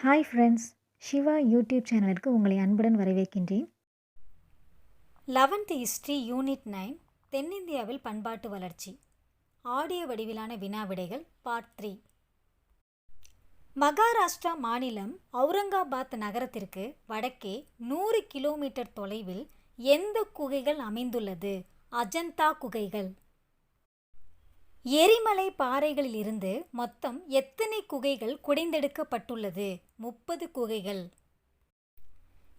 Hi friends, Siva YouTube சேனலுக்கு உங்களை அன்புடன் வரவேற்கின்றேன். 11th ஹிஸ்ட்ரி யூனிட் 9 தென்னிந்தியாவில் பண்பாட்டு வளர்ச்சி. ஆடியோ வடிவிலான வினாவிடைகள் பார்ட் 3. மகாராஷ்டிரா மாநிலம் அவுரங்காபாத் நகரத்திற்கு வடக்கே 100 கிலோமீட்டர் தொலைவில் எந்த குகைகள் அமைந்துள்ளது? அஜந்தா குகைகள். எரிமலை பாறைகளில் இருந்து மொத்தம் எத்தனை குகைகள் குடைந்தெடுக்கப்பட்டுள்ளது? 30 குகைகள்.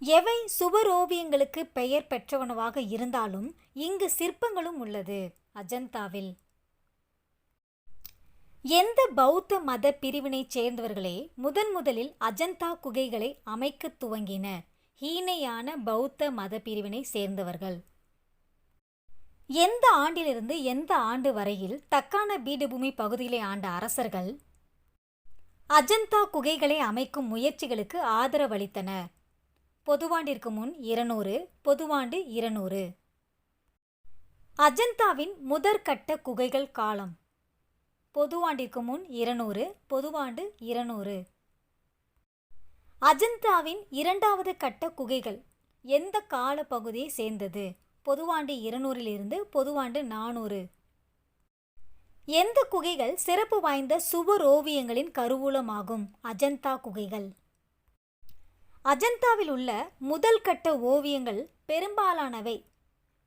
எவை சுவரோவியங்களுக்கு பெயர் பெற்றவனவாக இருந்தாலும் இங்கு சிற்பங்களும் உள்ளது? அஜந்தாவில். எந்த பௌத்த மத பிரிவினைச் சேர்ந்தவர்களே முதலில் அஜந்தா குகைகளை அமைக்க துவங்கினர்? ஹீனயான பௌத்த மத பிரிவினை சேர்ந்தவர்கள். எந்த ஆண்டிலிருந்து எந்த ஆண்டு வரையில் தக்கான பீடபூமி பகுதிகளை ஆண்ட அரசர்கள் அஜந்தா குகைகளை அமைக்கும் முயற்சிகளுக்கு ஆதரவளித்தனர்? பொதுவாண்டிற்கு முன் 200, பொதுவாண்டு 200. அஜந்தாவின் முதற்கட்ட குகைகள் காலம். பொதுவாண்டிற்கு முன் 200, பொதுவாண்டு 200. அஜந்தாவின் இரண்டாவது கட்ட குகைகள் எந்த கால பகுதியை சேர்ந்தது? பொதுவாண்டு 200 பொதுவாண்டு 400. எந்த குகைகள் சிறப்பு வாய்ந்த சுவர் ஓவியங்களின் கருவூலமாகும்? அஜந்தா குகைகள். அஜந்தாவில் உள்ள முதல் கட்ட ஓவியங்கள் பெரும்பாலானவை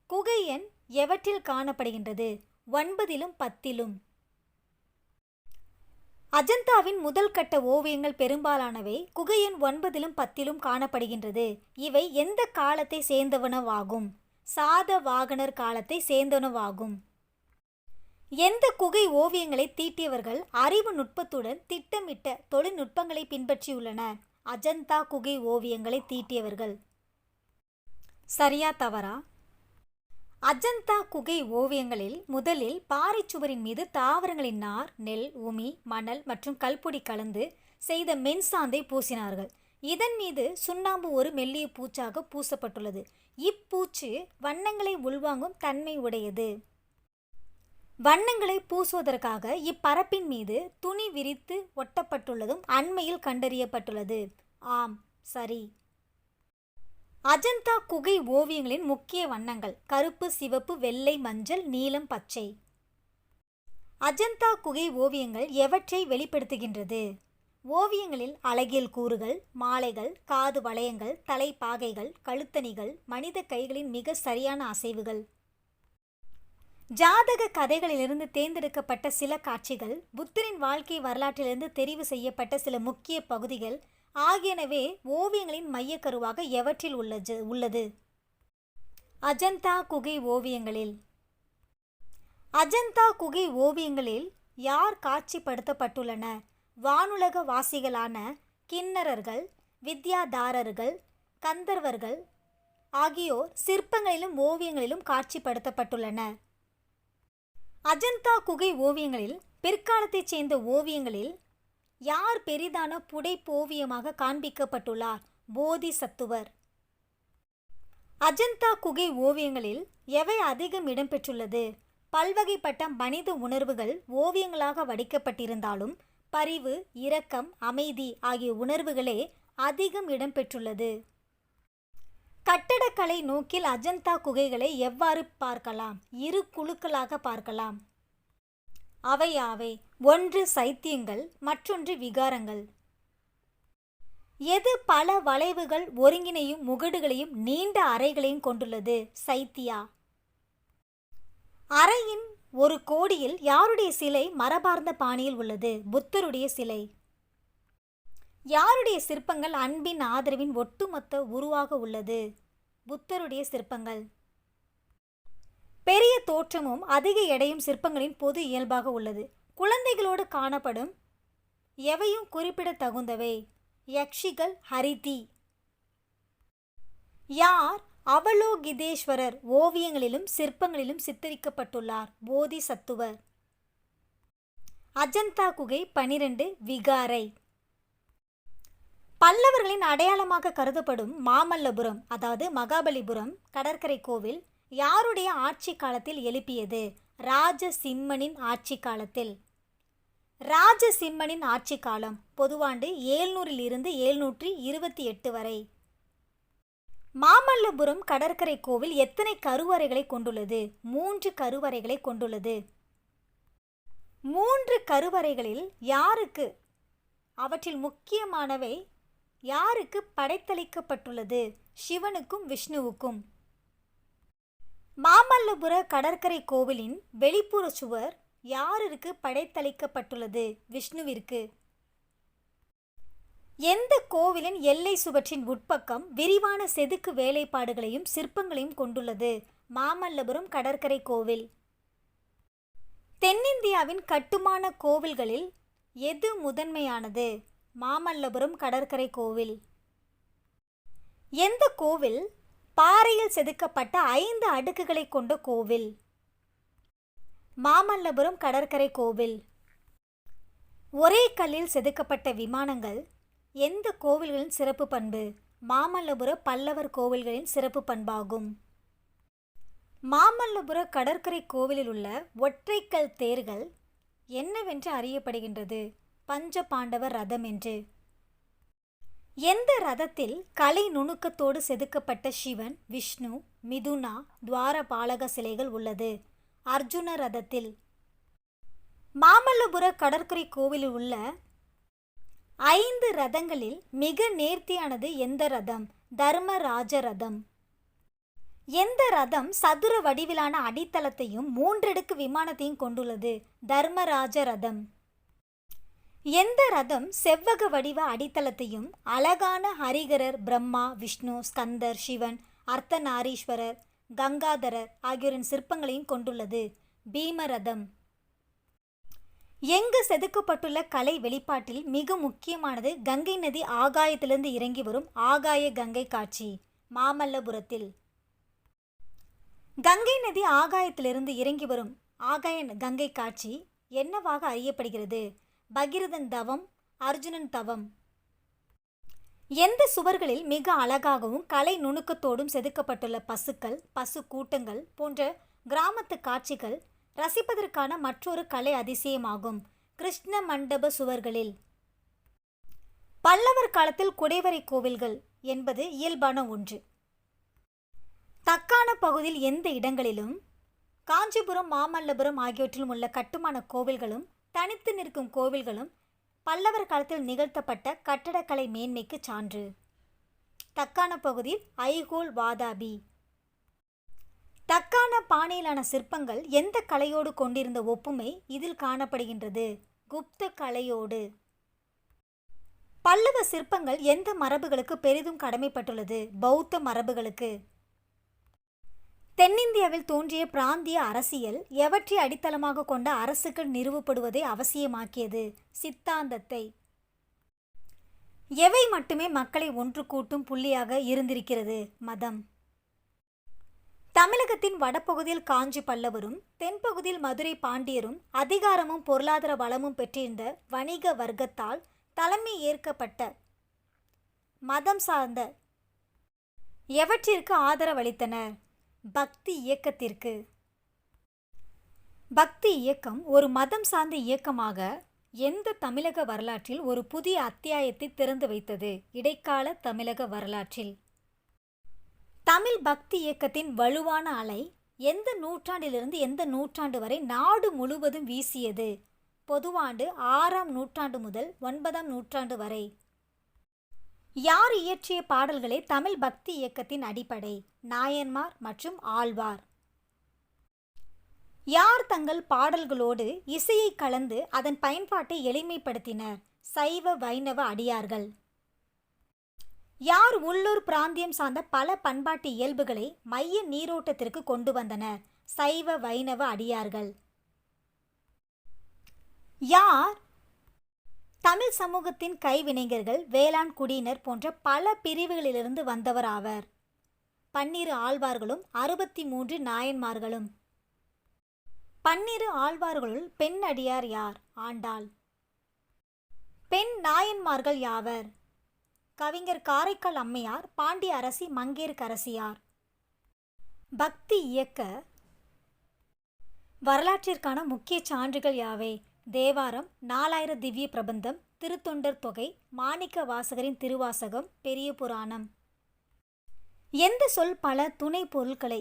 குகை எண் எவற்றில் காணப்படுகின்றது? 9லும் 10லும். அஜந்தாவின் முதல் கட்ட ஓவியங்கள் பெரும்பாலானவை குகை எண் 9லும் 10லும் காணப்படுகின்றது. இவை எந்த காலத்தை சேர்ந்தவனவாகும்? சாதவாகனர் காலத்தை சேர்ந்தவனவாகும். எந்த குகை ஓவியங்களை தீட்டியவர்கள் அறிவு நுட்பத்துடன் திட்டமிட்ட தொழில்நுட்பங்களை பின்பற்றியுள்ளனர்? அஜந்தா குகை ஓவியங்களை தீட்டியவர்கள். சரியா தவறா? அஜந்தா குகை ஓவியங்களில் முதலில் பாறை சுவரின் மீது தாவரங்களின் நார், நெல், உமி, மணல் மற்றும் கல்பொடி கலந்து செய்த மென்சாந்தை பூசினார்கள். இதன் மீது சுண்ணாம்பு ஒரு மெல்லிய பூச்சாக பூசப்பட்டுள்ளது. இப்பூச்சு வண்ணங்களை உள்வாங்கும் தன்மை உடையது. வண்ணங்களை பூசுவதற்காக இப்பரப்பின் மீது துணி விரித்து ஒட்டப்பட்டுள்ளதும் அண்மையில் கண்டறியப்பட்டுள்ளது. ஆம், சரி. அஜந்தா குகை ஓவியங்களின் முக்கிய வண்ணங்கள் கருப்பு, சிவப்பு, வெள்ளை, மஞ்சள், நீலம், பச்சை. அஜந்தா குகை ஓவியங்கள் எவற்றை வெளிப்படுத்துகின்றது? ஓவியங்களில் அழகியல் கூறுகள், மாலைகள், காது வளையங்கள், தலைப்பாகைகள், கழுத்தணிகள், மனித கைகளின் மிக சரியான அசைவுகள். ஜாதக கதைகளிலிருந்து தேர்ந்தெடுக்கப்பட்ட சில காட்சிகள், புத்தரின் வாழ்க்கை வரலாற்றிலிருந்து தெரிவு செய்யப்பட்ட சில முக்கிய பகுதிகள் ஆகியனவே ஓவியங்களின் மையக்கருவாக எவற்றில் உள்ளது? அஜந்தா குகை ஓவியங்களில். அஜந்தா குகை ஓவியங்களில் யார் காட்சிப்படுத்தப்பட்டுள்ளனர்? வானுலக வாசிகளான கிண்ணறர்கள், வித்யாதாரர்கள், கந்தர்வர்கள் ஆகியோர் சிற்பங்களிலும் ஓவியங்களிலும் காட்சிப்படுத்தப்பட்டுள்ளனர். அஜந்தா குகை ஓவியங்களில் பிற்காலத்தைச் சேர்ந்த ஓவியங்களில் யார் பெரிதான புடைப்போவியமாக காண்பிக்கப்பட்டுள்ளார்? போதிசத்துவர். அஜந்தா குகை ஓவியங்களில் எவை அதிகம் இடம்பெற்றுள்ளது? பல்வகைப்பட்ட மனித உணர்வுகள் ஓவியங்களாக வடிக்கப்பட்டிருந்தாலும் பரிவு, இரக்கம், அமைதி ஆகிய உணர்வுகளே அதிகம் இடம்பெற்றுள்ளது. கட்டடக்கலை நோக்கில் அஜந்தா குகைகளை எவ்வாறு பார்க்கலாம்? இரு குழுக்களாக பார்க்கலாம். அவையாவை: ஒன்று சைத்தியங்கள், மற்றொன்று விகாரங்கள். எது பல வளைவுகள், ஒருங்கினையும் முகடுகளையும் நீண்ட அறைகளையும் கொண்டுள்ளது? சைத்தியா. அறையின் ஒரு கோடியில் யாருடைய சிலை மரபார்ந்த பாணியில் உள்ளது? புத்தருடைய சிலை. யாருடைய சிற்பங்கள் அன்பின் ஆதரவின் ஒட்டுமொத்த உருவாக உள்ளது? புத்தருடைய சிற்பங்கள். பெரிய தோற்றமும் அதிக எடையும் சிற்பங்களின் பொது இயல்பாக உள்ளது. குழந்தைகளோடு காணப்படும் எவையும் குறிப்பிடத்தகுந்தவை? யக்ஷிகள், ஹரிதி. யார் அவலோகிதேஸ்வரர் ஓவியங்களிலும் சிற்பங்களிலும் சித்தரிக்கப்பட்டுள்ளார்? போதிசத்துவர். அஜந்தா குகை 12 விகாரை. பல்லவர்களின் அடையாளமாக கருதப்படும் மாமல்லபுரம், அதாவது மகாபலிபுரம் கடற்கரை கோவில் யாருடைய ஆட்சி காலத்தில் எழுப்பியது? ராஜசிம்மனின் ஆட்சி காலத்தில். ராஜசிம்மனின் ஆட்சி காலம் பொதுவாண்டு 700 இருந்து 728 வரை. மாமல்லபுரம் கடற்கரை கோவில் எத்தனை கருவறைகளை கொண்டுள்ளது? 3 கருவறைகளை கொண்டுள்ளது. 3 கருவறைகளில் யாருக்கு, அவற்றில் முக்கியமானவை யாருக்கு படைத்தளிக்கப்பட்டுள்ளது? சிவனுக்கும் விஷ்ணுவுக்கும். மாமல்லபுர கடற்கரை கோவிலின் வெளிப்புற சுவர் யாருக்கு படைத்தளிக்கப்பட்டுள்ளது? விஷ்ணுவிற்கு. எந்த கோவிலின் எல்லை சுவற்றின் உட்பக்கம் விரிவான செதுக்கு வேலைப்பாடுகளையும் சிற்பங்களையும் கொண்டுள்ளது? மாமல்லபுரம் கடற்கரை கோவில். தென்னிந்தியாவின் கட்டுமான கோவில்களில் எது முதன்மையானது? மாமல்லபுரம் கடற்கரை கோவில். எந்த கோவில் பாறையில் செதுக்கப்பட்ட 5 அடுக்குகளை கொண்ட கோவில்? மாமல்லபுரம் கடற்கரை கோவில். ஒரே கல்லில் செதுக்கப்பட்ட விமானங்கள் எந்த கோவில்களின் சிறப்பு பண்பு? மாமல்லபுர பல்லவர் கோவில்களின் சிறப்பு பண்பாகும். மாமல்லபுர கடற்கரை கோவிலில் உள்ள ஒற்றைக்கல் தேர்கள் என்னவென்று அறியப்படுகின்றது? பஞ்ச பாண்டவர் ரதம் என்று. எந்த ரதத்தில் கலை நுணுக்கத்தோடு செதுக்கப்பட்ட சிவன், விஷ்ணு, மிதுனா, துவாரபாலக சிலைகள் உள்ளது? அர்ஜுன ரதத்தில். மாமல்லபுர கடற்கரை கோவிலில் உள்ள 5 ரதங்களில் மிக நேர்த்தியானது எந்த ரதம்? தர்மராஜ ரதம். எந்த ரதம் சதுர வடிவிலான அடித்தளத்தையும் 3 அடுக்கு விமானத்தையும் கொண்டுள்ளது? தர்மராஜ ரதம். எந்த ரதம் செவ்வக வடிவ அடித்தளத்தையும் அழகான ஹரிகரர், பிரம்மா, விஷ்ணு, ஸ்கந்தர், சிவன், அர்த்தநாரீஸ்வரர், கங்காதரர் ஆகியோரின் சிற்பங்களையும் கொண்டுள்ளது? பீமரதம். எங்கு செதுக்கப்பட்டுள்ள கலை வெளிப்பாட்டில் மிக முக்கியமானது கங்கை நதி ஆகாயத்திலிருந்து இறங்கி வரும் ஆகாய கங்கை காட்சி? மாமல்லபுரத்தில். கங்கை நதி ஆகாயத்திலிருந்து இறங்கி வரும் ஆகாய கங்கை காட்சி என்னவாக அறியப்படுகிறது? பகிரதன் தவம், அர்ஜுனன் தவம். எந்த சுவர்களில் மிக அழகாகவும் கலை நுணுக்கத்தோடும் செதுக்கப்பட்டுள்ள பசுக்கள், பசு கூட்டங்கள் போன்ற கிராமத்து காட்சிகள் ரசிப்பதற்கான மற்றொரு கலை அதிசயமாகும்? கிருஷ்ண மண்டப சுவர்களில். பல்லவர் காலத்தில் குடைவரை கோவில்கள் என்பது இயல்பான ஒன்று. தக்கான பகுதியில் எந்த இடங்களிலும் காஞ்சிபுரம், மாமல்லபுரம் ஆகியவற்றிலும் உள்ள கட்டுமான கோவில்களும் தனித்து நிற்கும் கோவில்களும் பல்லவர் காலத்தில் நிகழ்த்தப்பட்ட கட்டடக்கலை மேன்மைக்கு சான்று. தக்கான பகுதியில் ஐகோல், வாதாபி. தக்கான பாணியிலான சிற்பங்கள் எந்த கலையோடு கொண்டிருந்த ஒப்புமை இதில் காணப்படுகின்றது? குப்த கலையோடு. பல்லவ சிற்பங்கள் எந்த மரபுகளுக்கு பெரிதும் கடமைப்பட்டுள்ளது? பௌத்த மரபுகளுக்கு. தென்னிந்தியாவில் தோன்றிய பிராந்திய அரசியல் எவற்றை அடித்தளமாக கொண்ட அரசுகள் நிறுவப்படுவதை அவசியமாக்கியது? சித்தாந்தத்தை. எவை மட்டுமே மக்களை ஒன்று கூட்டும் புள்ளியாக இருந்திருக்கிறது? மதம். தமிழகத்தின் வடபகுதியில் காஞ்சி பல்லவரும் தென்பகுதியில் மதுரை பாண்டியரும் அதிகாரமும் பொருளாதார வளமும் பெற்றிருந்த வணிக வர்க்கத்தால் தலைமை ஏற்கப்பட்ட மதம் சார்ந்த எவற்றிற்கு ஆதரவளித்தனர்? பக்தி இயக்கத்திற்கு. பக்தி இயக்கம் ஒரு மதம் சார்ந்த இயக்கமாக எந்த தமிழக வரலாற்றில் ஒரு புதிய அத்தியாயத்தை திறந்து வைத்தது? இடைக்கால தமிழக வரலாற்றில். தமிழ் பக்தி இயக்கத்தின் வலுவான அலை எந்த நூற்றாண்டிலிருந்து எந்த நூற்றாண்டு வரை நாடு முழுவதும் வீசியது? பொதுவாண்டு 6ஆம் நூற்றாண்டு முதல் 9ஆம் நூற்றாண்டு வரை. யார் இயற்றிய பாடல்களே தமிழ் பக்தி இயக்கத்தின் அடிப்படை? நாயன்மார் மற்றும் ஆழ்வார். யார் தங்கள் பாடல்களோடு இசையை கலந்து அதன் பயன்பாட்டை எளிமைப்படுத்தினர்? சைவ வைணவ அடியார்கள். யார் உள்ளூர் பிராந்தியம் சார்ந்த பல பண்பாட்டு இயல்புகளை மைய நீரோட்டத்திற்கு கொண்டு வந்தனர்? சைவ வைணவ அடியார்கள். யார் தமிழ் சமூகத்தின் கைவினைஞர்கள், வேளாண் குடியினர் போன்ற பல பிரிவுகளிலிருந்து வந்தவர் ஆவர்? 12 ஆழ்வார்களும் 63 நாயன்மார்களும். 12 ஆழ்வார்களுள் பெண் அடியார் யார்? ஆண்டாள். பெண் நாயன்மார்கள் யாவர்? கவிஞர் காரைக்கால் அம்மையார், பாண்டிய அரசி மங்கையர்க்கரசியார். பக்தி இயக்க வரலாற்றிற்கான முக்கிய சான்றுகள் யாவை? தேவாரம், 4000 திவ்ய பிரபந்தம், திருத்தொண்டர் தொகை, மாணிக்க வாசகரின் திருவாசகம், பெரிய புராணம். எந்த சொல் பல துணை பொருட்களை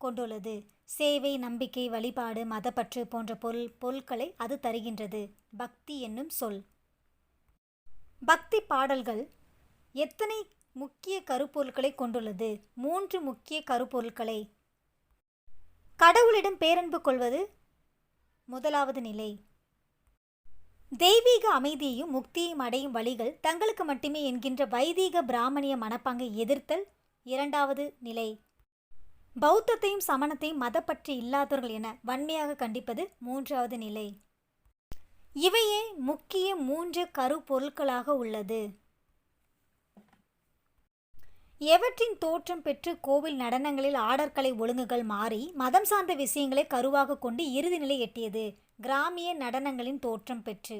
கொண்டுள்ளது? சேவை, நம்பிக்கை, வழிபாடு, மதப்பற்று போன்ற பொருட்களை அது தருகின்றது. பக்தி என்னும் சொல். பக்தி பாடல்கள் எத்தனை முக்கிய கருப்பொருட்களை கொண்டுள்ளது? 3 முக்கிய கருப்பொருட்களை. கடவுளிடம் பேரன்பு கொள்வது முதலாவது நிலை. தெய்வீக அமைதியையும் முக்தியையும் அடையும் வழிகள் தங்களுக்கு மட்டுமே என்கின்ற வைதீக பிராமணிய மனப்பாங்கை எதிர்த்தல் இரண்டாவது நிலை. பௌத்தத்தையும் சமணத்தையும் மதப்பற்று இல்லாதவர்கள் என வன்மையாக கண்டிப்பது மூன்றாவது நிலை. இவையே முக்கிய 3 கருப்பொருட்களாக உள்ளது. எவற்றின் தோற்றம் பெற்று கோவில் நடனங்களில் ஆடற்கலை ஒழுங்குகள் மாறி மதம் சார்ந்த விஷயங்களை கருவாக கொண்டு இறுதி நிலை எட்டியது? கிராமிய நடனங்களின் தோற்றம் பெற்று.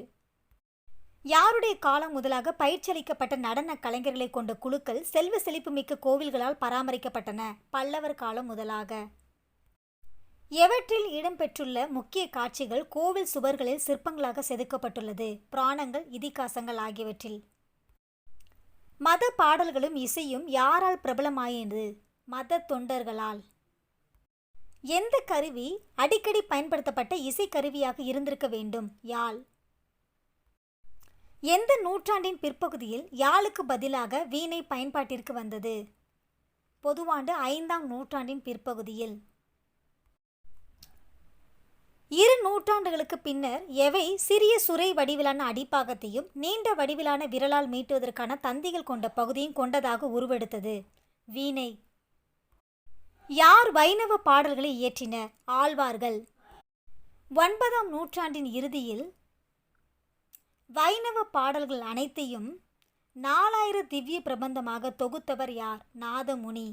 யாருடைய காலம் முதலாக பயிற்சியளிக்கப்பட்ட நடன கலைஞர்களை கொண்ட குழுக்கள் செல்வ செழிப்பு மிக்க கோவில்களால் பராமரிக்கப்பட்டன? பல்லவர் காலம் முதலாக. எவற்றில் இடம்பெற்றுள்ள முக்கிய காட்சிகள் கோவில் சுவர்களில் சிற்பங்களாக செதுக்கப்பட்டுள்ளது? புராணங்கள், இதிகாசங்கள் ஆகியவற்றில். மத பாடல்களும் இசையும் யாரால் பிரபலமாயினது? மத தொண்டர்களால். எந்த கருவி அடிக்கடி பயன்படுத்தப்பட்ட இசைக்கருவியாக இருந்திருக்க வேண்டும்? யாழ். எந்த நூற்றாண்டின் பிற்பகுதியில் யாழுக்கு பதிலாக வீணை பயன்பாட்டிற்கு வந்தது? பொதுவாண்டு 5ஆம் நூற்றாண்டின் பிற்பகுதியில். 2 நூற்றாண்டுகளுக்கு பின்னர் எவை சிறிய சுரை வடிவிலான அடிப்பாகத்தையும் நீண்ட வடிவிலான விரலால் மீட்டுவதற்கான தந்திகள் கொண்ட பகுதியும் கொண்டதாக உருவெடுத்தது? வீணை. யார் வைணவ பாடல்களை இயற்றினர்? ஆழ்வார்கள். 9ஆம் நூற்றாண்டின் இறுதியில் வைணவ பாடல்கள் அனைத்தையும் 4000 திவ்ய பிரபந்தமாக தொகுத்தவர் யார்? நாதமுனி.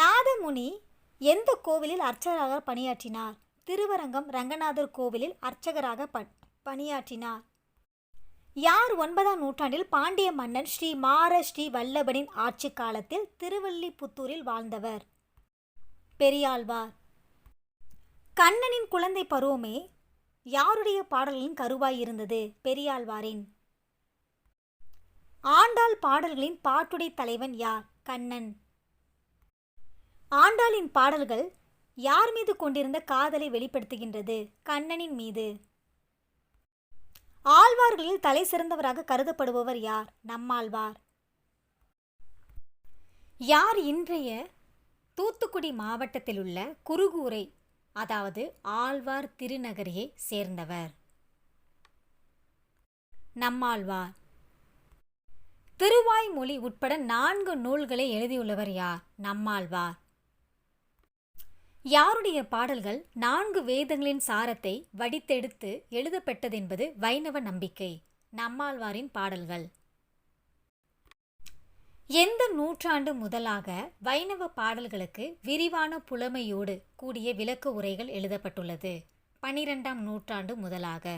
நாதமுனி எந்த கோவிலில் அர்ச்சகராக பணியாற்றினார்? திருவரங்கம் ரங்கநாதர் கோவிலில் அர்ச்சகராக பணியாற்றினார். யார் 9ஆம் நூற்றாண்டில் பாண்டிய மன்னன் ஸ்ரீ மார ஸ்ரீ வல்லபனின் ஆட்சி காலத்தில் திருவல்லிபுத்தூரில் வாழ்ந்தவர்? பெரியாழ்வார். கண்ணனின் குழந்தை பருவமே யாருடைய பாடல்களின் கருவாய் இருந்தது? பெரியாழ்வாரின். ஆண்டாள் பாடல்களின் பாட்டுடை தலைவன் யார்? கண்ணன். ஆண்டாளின் பாடல்கள் யார் மீது கொண்டிருந்த காதலை வெளிப்படுத்துகின்றது? கண்ணனின் மீது. ஆழ்வார்களில் தலை சிறந்தவராக கருதப்படுபவர் யார்? நம்மாழ்வார். யார் இன்றைய தூத்துக்குடி மாவட்டத்தில் உள்ள குருகூரை, அதாவது ஆழ்வார் திருநகரியை சேர்ந்தவர்? நம்மாழ்வார். திருவாய்மொழி உட்பட 4 நூல்களை எழுதியுள்ளவர் யார்? நம்மாழ்வார். யாருடைய பாடல்கள் 4 வேதங்களின் சாரத்தை வடித்தெடுத்து எழுதப்பட்டதென்பது வைணவ நம்பிக்கை? நம்மாழ்வாரின் பாடல்கள். எந்த நூற்றாண்டு முதலாக வைணவ பாடல்களுக்கு விரிவான புலமையோடு கூடிய விளக்க உரைகள் எழுதப்பட்டுள்ளது? 12ஆம் நூற்றாண்டு முதலாக.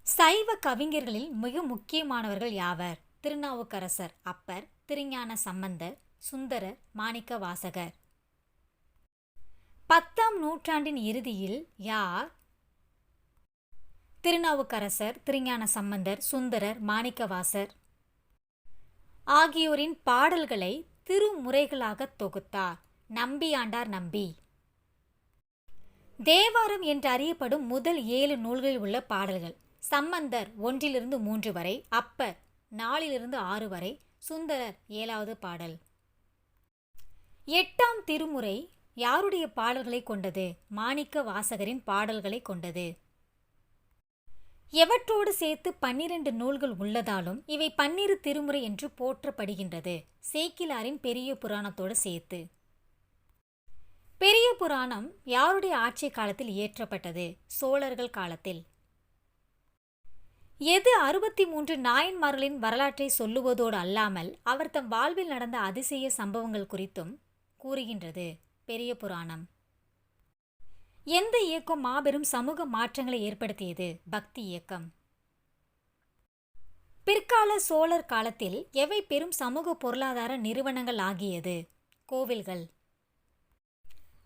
சைவ கவிஞர்களில் மிக முக்கியமானவர்கள் யாவர்? திருநாவுக்கரசர், அப்பர், திருஞான சம்பந்தர், சுந்தரர், மாணிக்க வாசகர். 10ஆம் நூற்றாண்டின் இறுதியில் யார் திருநாவுக்கரசர், திருஞான சம்பந்தர், சுந்தரர், மாணிக்கவாசர் ஆகியோரின் பாடல்களை திருமுறைகளாக தொகுத்தார்? நம்பியாண்டார் நம்பி. தேவாரம் என்று அறியப்படும் முதல் 7 நூல்களில் உள்ள பாடல்கள். சம்பந்தர் 1 - 3 வரை, அப்பர் 4 - 6 வரை, சுந்தரர் 7வது பாடல். 8ஆம் திருமுறை யாருடைய பாடல்களை கொண்டது? மாணிக்க வாசகரின் பாடல்களை கொண்டது. எவற்றோடு சேர்த்து 12 நூல்கள் உள்ளதாலும் இவை 12 திருமுறை என்று போற்றப்படுகின்றது? சேக்கிழாரின் பெரிய புராணத்தோடு சேர்த்து. பெரிய புராணம் யாருடைய ஆட்சி காலத்தில் இயற்றப்பட்டது? சோழர்கள் காலத்தில். எது 63 நாயன்மார்களின் வரலாற்றை சொல்லுவதோடு அல்லாமல் அவர் தம் வாழ்வில் நடந்த அதிசய சம்பவங்கள் குறித்தும் கூறுகின்றது? பெரிய புராணம். எந்த இயக்கம் மாபெரும் சமூக மாற்றங்களை ஏற்படுத்தியது? பக்தி இயக்கம். பிற்கால சோழர் காலத்தில் எவை பெரும் சமூக பொருளாதார நிறுவனங்கள் ஆகியது? கோவில்கள்.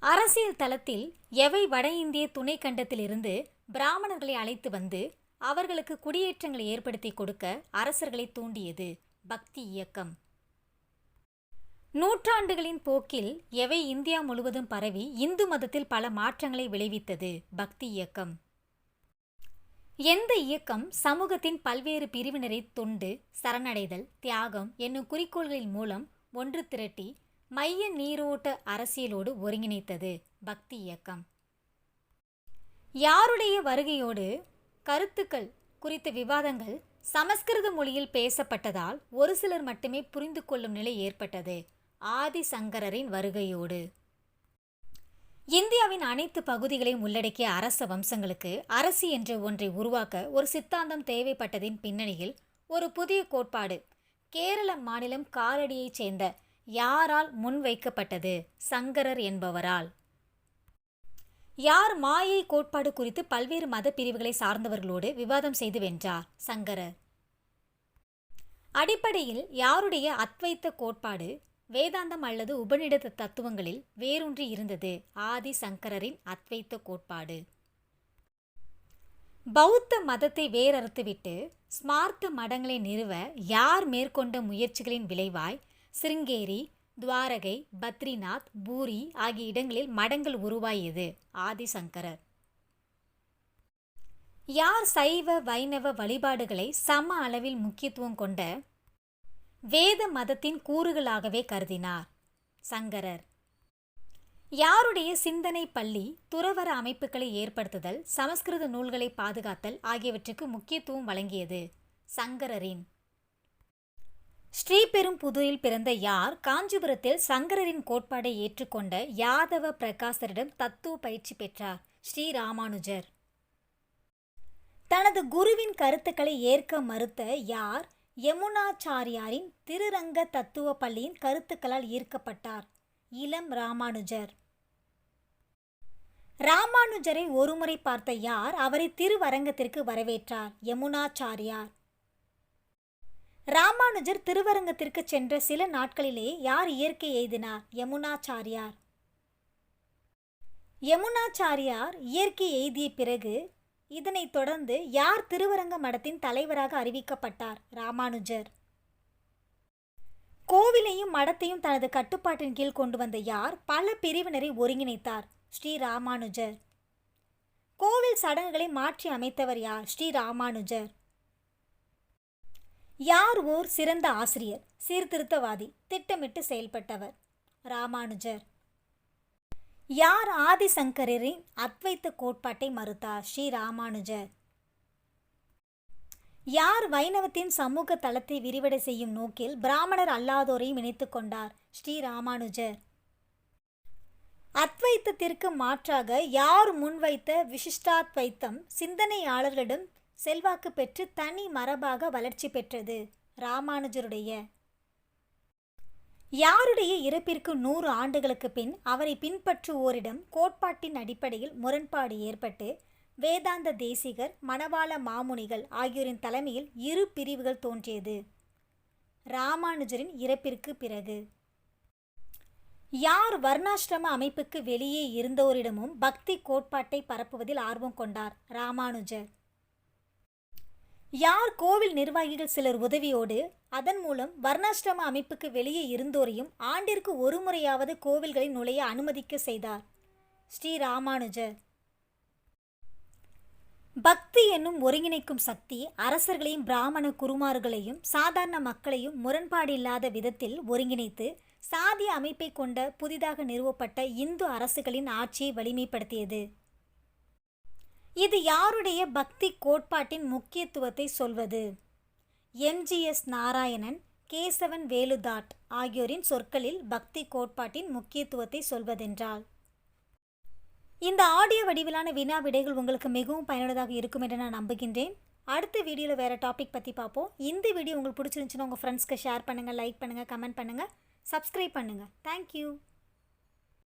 அரசியல் தளத்தில் எவை வட இந்திய துணை கண்டத்திலிருந்து பிராமணர்களை அழைத்து வந்து அவர்களுக்கு குடியேற்றங்களை ஏற்படுத்தி கொடுக்க அரசர்களை தூண்டியது பக்தி இயக்கம். நூற்றாண்டுகளின் போக்கில் எவை இந்தியா முழுவதும் பரவி இந்து மதத்தில் பல மாற்றங்களை விளைவித்தது பக்தி இயக்கம். எந்த இயக்கம் சமூகத்தின் பல்வேறு பிரிவினரை தொண்டு, சரணடைதல், தியாகம் என்னும் குறிக்கோள்களின் மூலம் ஒன்று திரட்டி மைய நீரோட்ட அரசியலோடு ஒருங்கிணைத்தது பக்தி இயக்கம். யாருடைய வருகையோடு கருத்துக்கள் குறித்த விவாதங்கள் சமஸ்கிருத மொழியில் பேசப்பட்டதால் ஒரு சிலர் மட்டுமே புரிந்து கொள்ளும் நிலை ஏற்பட்டது ஆதிசங்கரரின் வருகையோடு. இந்தியாவின் அனைத்து பகுதிகளையும் உள்ளடக்கிய அரச வம்சங்களுக்கு அரசி என்ற ஒன்றை உருவாக்க ஒரு சித்தாந்தம் தேவைப்பட்டதின் பின்னணியில் ஒரு புதிய கோட்பாடு கேரள மாநிலம் காலடியைச் சேர்ந்த யாரால் முன்வைக்கப்பட்டது? சங்கரர் என்பவரால். யார் மாயை கோட்பாடு குறித்து பல்வேறு மத பிரிவுகளை சார்ந்தவர்களோடு விவாதம் செய்து வென்றார்? சங்கரர். அடிப்படையில் யாருடைய அத்வைத்த கோட்பாடு வேதாந்தம் அல்லது உபநிடத தத்துவங்களில் வேரூன்றி இருந்தது? ஆதி சங்கரரின் அத்வைத்த கோட்பாடு. பௌத்த மதத்தை வேரறுத்துவிட்டு ஸ்மார்த்த மடங்களை நிறுவ யார் மேற்கொண்ட முயற்சிகளின் விளைவாய் சிருங்கேரி, துவாரகை, பத்ரிநாத், பூரி ஆகிய இடங்களில் மடங்கள் உருவாகியது? ஆதிசங்கரர். யார் சைவ வைணவ வழிபாடுகளை சம அளவில் முக்கியத்துவம் கொண்ட வேத மதத்தின் கூறுகளாகவே கருதினார்? சங்கரர். யாருடைய சிந்தனை பள்ளி துறவற அமைப்புகளை ஏற்படுத்துதல், சமஸ்கிருத நூல்களை பாதுகாத்தல் ஆகியவற்றுக்கு முக்கியத்துவம் வழங்கியது? சங்கரரின். ஸ்ரீபெரும்புதூரில் பிறந்த யார் காஞ்சிபுரத்தில் சங்கரரின் கோட்பாடை ஏற்றுக்கொண்ட யாதவ பிரகாசரிடம் தத்துவ பயிற்சி பெற்றார்? ஸ்ரீ ராமானுஜர். தனது குருவின் கருத்துக்களை ஏற்க மறுத்த யார் யமுனாச்சாரியாரின் திருரங்க தத்துவ பள்ளியின் கருத்துக்களால் ஈர்க்கப்பட்டார்? இளம் ராமானுஜர். ராமானுஜரை ஒருமுறை பார்த்த யார் அவரை திருவரங்கத்திற்கு வரவேற்றார்? யமுனாச்சாரியார். ராமானுஜர் திருவரங்கத்திற்கு சென்ற சில நாட்களிலே யார் இயற்கை எய்தினார்? யமுனாச்சாரியார். யமுனாச்சாரியார் இயற்கை எய்திய பிறகு இதனைத் தொடர்ந்து யார் திருவரங்க மடத்தின் தலைவராக அறிவிக்கப்பட்டார்? ராமானுஜர். கோவிலையும் மடத்தையும் தனது கட்டுப்பாட்டின் கீழ் கொண்டு வந்த யார் பல பிரிவினரை ஒருங்கிணைத்தார்? ஸ்ரீ ராமானுஜர். கோவில் சடங்குகளை மாற்றி அமைத்தவர் யார்? ஸ்ரீ ராமானுஜர். யார் ஓர் சிறந்த ஆசிரியர், சீர்திருத்தவாதி, திட்டமிட்டு செயல்பட்டவர்? ராமானுஜர். யார் ஆதிசங்கரின் அத்வைத்த கோட்பாட்டை மறுத்தார்? ஸ்ரீ ராமானுஜர். யார் வைணவத்தின் சமூக தளத்தை விரிவடை செய்யும் நோக்கில் பிராமணர் அல்லாதோரையும் இணைத்து கொண்டார்? ஸ்ரீ ராமானுஜர். அத்வைத்தத்திற்கு மாற்றாக யார் முன்வைத்த விசிஷ்டாத்வைத்தம் சிந்தனையாளர்களிடம் செல்வாக்கு பெற்று தனி மரபாக வளர்ச்சி பெற்றது? ராமானுஜருடைய. யாருடைய இறப்பிற்கு 100 ஆண்டுகளுக்கு பின் அவரை பின்பற்றுவோரிடம் கோட்பாட்டின் அடிப்படையில் முரண்பாடு ஏற்பட்டு வேதாந்த தேசிகர், மணவாள மாமுனிகள் ஆகியோரின் தலைமையில் 2 பிரிவுகள் தோன்றியது? ராமானுஜரின் இறப்பிற்கு பிறகு. யார் வர்ணாசிரம அமைப்புக்கு வெளியே இருந்தோரிடமும் பக்தி கோட்பாட்டை பரப்புவதில் ஆர்வம் கொண்டார்? ராமானுஜர். யார் கோவில் நிர்வாகிகள் சிலர் உதவியோடு அதன் மூலம் வர்ணாசிரம அமைப்புக்கு வெளியே இருந்தோரையும் ஆண்டிற்கு ஒரு முறையாவது கோவில்களில் நுழைய அனுமதிக்க செய்தார்? ஸ்ரீ ராமானுஜர். பக்தி என்னும் ஒருங்கிணைக்கும் சக்தி அரசர்களையும் பிராமண குருமார்களையும் சாதாரண மக்களையும் முரண்பாடு இல்லாத விதத்தில் ஒருங்கிணைத்து சாதிய அமைப்பை கொண்ட புதிதாக நிறுவப்பட்ட இந்து அரசுகளின் ஆட்சியை வலிமைப்படுத்தியது. இது யாருடைய பக்தி கோட்பாட்டின் முக்கியத்துவத்தை சொல்வது? எம்ஜிஎஸ் நாராயணன், கேசவன் வேலுதாட் ஆகியோரின் சொற்களில் பக்தி கோட்பாட்டின் முக்கியத்துவத்தை சொல்வதென்றால்? இந்த ஆடியோ வடிவிலான வினா விடைகள் உங்களுக்கு மிகவும் பயனுள்ளதாக இருக்கும் என்று நான் நம்புகின்றேன். அடுத்த வீடியோவில் வேறு டாபிக் பற்றி பார்ப்போம். இந்த வீடியோ உங்களுக்கு பிடிச்சிருந்துச்சுன்னா உங்கள் ஃப்ரெண்ட்ஸ்க்கு ஷேர் பண்ணுங்கள், லைக் பண்ணுங்கள், கமெண்ட் பண்ணுங்கள், சப்ஸ்கிரைப் பண்ணுங்கள். தேங்க்யூ.